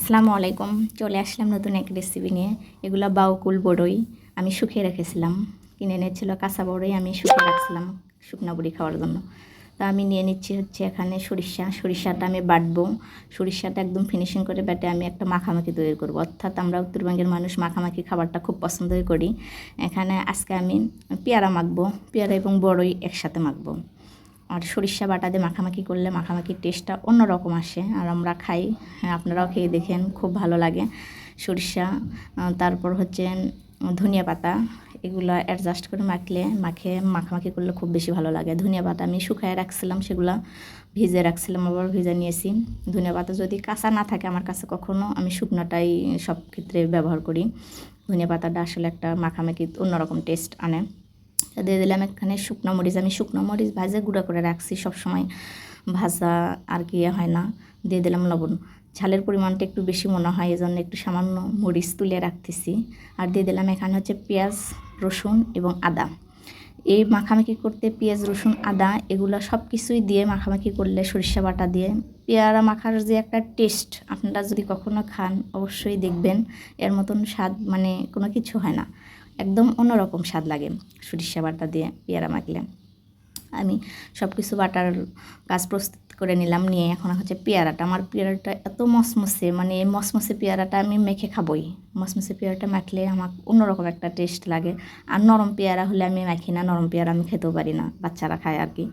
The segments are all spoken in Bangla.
আসসালামু আলাইকুম। চলে আসলাম নতুন এক রেসিপি নিয়ে। এগুলো বাউকুল বড়ই আমি শুকিয়ে রেখেছিলাম, কিনে এনেছিল কাঁচা বড়ই, আমি শুকিয়ে রাখছিলাম শুকনো বড়ি খাওয়ার জন্য। তো আমি নিয়ে নিচ্ছি হচ্ছে এখানে সরিষাটা আমি বাটবো। সরিষাটা একদম ফিনিশিং করে বেটে আমি একটা মাখামাখি তৈরি করব, অর্থাৎ আমরা উত্তরবঙ্গের মানুষ মাখামাখি খাবারটা খুব পছন্দই করি। এখানে আজকে আমি পেয়ারা মাখবো, পেয়ারা এবং বড়ই একসাথে মাখবো। আর সরিষা বাটা দিয়ে মাখামাখি করলে মাখামাখির টেস্টটা অন্যরকম আসে, আর আমরা খাই। আপনারাও খেয়ে দেখেন, খুব ভালো লাগে। সরিষা, তারপর হচ্ছে ধনিয়া পাতা, এগুলো অ্যাডজাস্ট করে মাখামাখি করলে খুব বেশি ভালো লাগে। ধনিয়া পাতা আমি শুকায় রাখছিলাম, সেগুলো ভিজে রাখছিলাম, আবার ভিজে নিয়েছি। ধনিয়া পাতা যদি কাঁচা না থাকে আমার কাছে, কখনো আমি শুকনোটাই সব ক্ষেত্রে ব্যবহার করি। ধনিয়া পাতাটা আসলে একটা মাখামাখি অন্যরকম টেস্ট আনে। দিয়ে দিলাম এখানে শুকনো মরিচ, আমি শুকনো মরিচ ভাজে গুঁড়া করে রাখছি, সবসময় ভাজা আর কি হয় না। দিয়ে দিলাম লবণ, ঝালের পরিমাণটা একটু বেশি মনে হয়, এই জন্য একটু সামান্য মরিচ তুলে রাখতেছি। আর দিয়ে দিলাম এখানে হচ্ছে পেঁয়াজ, রসুন এবং আদা। এই মাখামাখি করতে পেঁয়াজ, রসুন, আদা এগুলো সব কিছুই দিয়ে মাখামাখি করলে, সরিষা বাটা দিয়ে পেয়ারা মাখার যে একটা টেস্ট, আপনারা যদি কখনো খান অবশ্যই দেখবেন, এর মতন স্বাদ মানে কোনো কিছু হয় না। একদম অন্যরকম স্বাদ লাগে সরিষা বাটা দিয়ে পেয়ারা মাখলে। আমি সব কিছু বাটার কাজ প্রস্তুত করে নিলাম, নিয়ে এখন হচ্ছে পেয়ারাটা। আমার পেয়ারাটা এত মসমসে, মানে এই মসমসে পেয়ারাটা আমি মেখে খাবই। মসমসে পেয়ারাটা মাখলে আমার অন্যরকম একটা টেস্ট লাগে। আর নরম পেয়ারা হলে আমি মাখি না, নরম পেয়ারা আমি খেতেও পারি না, বাচ্চারা খায় আর কি।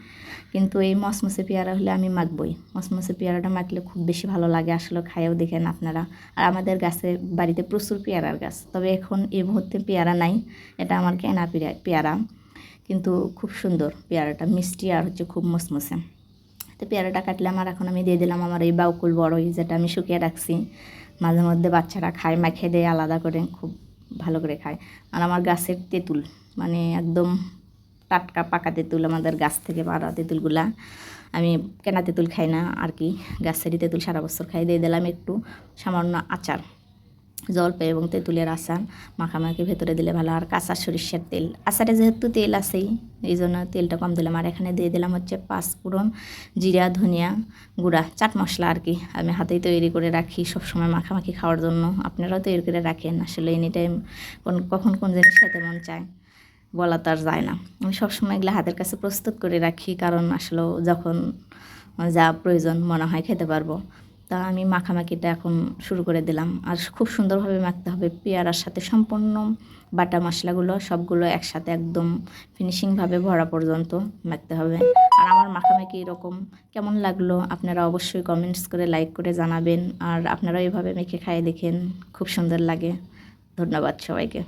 কিন্তু এই মসমসে পেয়ারা হলে আমি মাখবই। মসমসে পেয়ারাটা মাখলে খুব বেশি ভালো লাগে, আসলে খাইয়েও দেখেন আপনারা। আর আমাদের বাড়িতে প্রচুর পেয়ারার গাছ, তবে এখন এই মুহূর্তে পেয়ারা নাই, এটা আমার কেনা পেয়ারা, কিন্তু খুব সুন্দর পেয়ারাটা, মিষ্টি আর হচ্ছে খুব মসমসে। তো পেয়ারাটা কাটলাম, আর এখন আমি দিয়ে দিলাম আমার এই বাউকুল বড়ই, যেটা আমি শুকিয়ে রাখছি। মাঝে মধ্যে বাচ্চারা খায়, মাখিয়ে দেয় আলাদা করে, খুব ভালো করে খায়। আর আমার গাছের তেঁতুল, মানে একদম টাটকা পাকা তেঁতুল, আমাদের গাছ থেকে পাড়া তেঁতুলগুলা। আমি কেনা তেঁতুল খাই না আর কি, গাছেরই তেঁতুল সারা বছর খাই। দিয়ে দিলাম একটু সামান্য আচার, জলপাই এবং তেঁতুলের আচার মাখামাখি ভেতরে দিলে ভালো। আর কাঁচা সরিষার তেল, আচারে যেহেতু তেল আছেই এই জন্য তেলটা কম দিলাম। আর এখানে দিয়ে দিলাম হচ্ছে পাঁচফোড়ন, জিরা, ধনিয়া গুঁড়া, চাট মশলা আর কি। আমি হাতেই তৈরি করে রাখি সবসময় মাখামাখি খাওয়ার জন্য, আপনারাও তৈরি করে রাখেন। আসলে এনি টাইম কখন কোন জিনিস খেতে মন চায় বলা তো আর যায় না। আমি সবসময় এগুলো হাতের কাছে প্রস্তুত করে রাখি, কারণ আসলে যখন যা প্রয়োজন মনে হয় খেতে পারবো। তা আমি মাখামাখিটা এখন শুরু করে দিলাম। আর খুব সুন্দরভাবে মাখতে হবে, পেয়ারার সাথে সম্পূর্ণ বাটা মশলাগুলো সবগুলো একসাথে একদম ফিনিশিংভাবে ভরা পর্যন্ত মাখতে হবে। আর আমার মাখামাখি এরকম কেমন লাগলো আপনারা অবশ্যই কমেন্টস করে লাইক করে জানাবেন। আর আপনারা এইভাবে মেখে খাইয়ে দেখেন, খুব সুন্দর লাগে। ধন্যবাদ সবাইকে।